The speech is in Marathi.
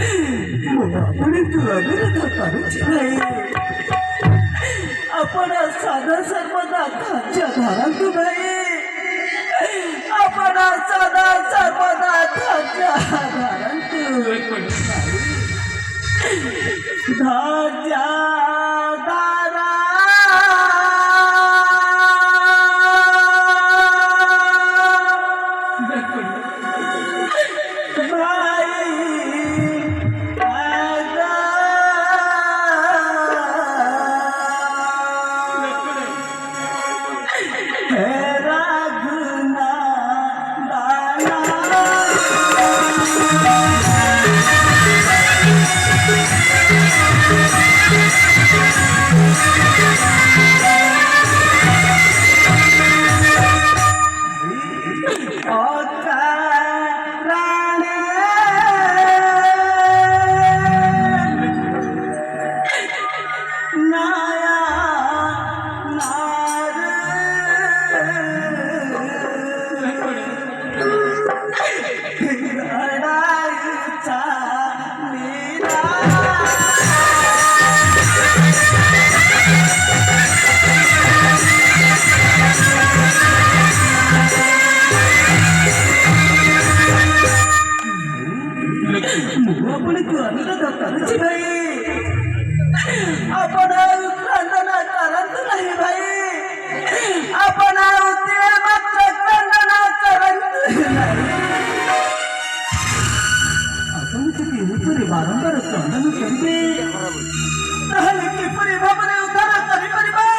आपण आपण साधा सर्वदा खाच्या धारात नाही आपण साधा सर्वदा खाच्या धारात धाच्या दारा आपण खंडना करत नाही भाई आपण मात्र खंडना करत नाही आपण कितीतरी वारंवार खंडन करते कितीतरी बाबरे उद्धार करी परिवार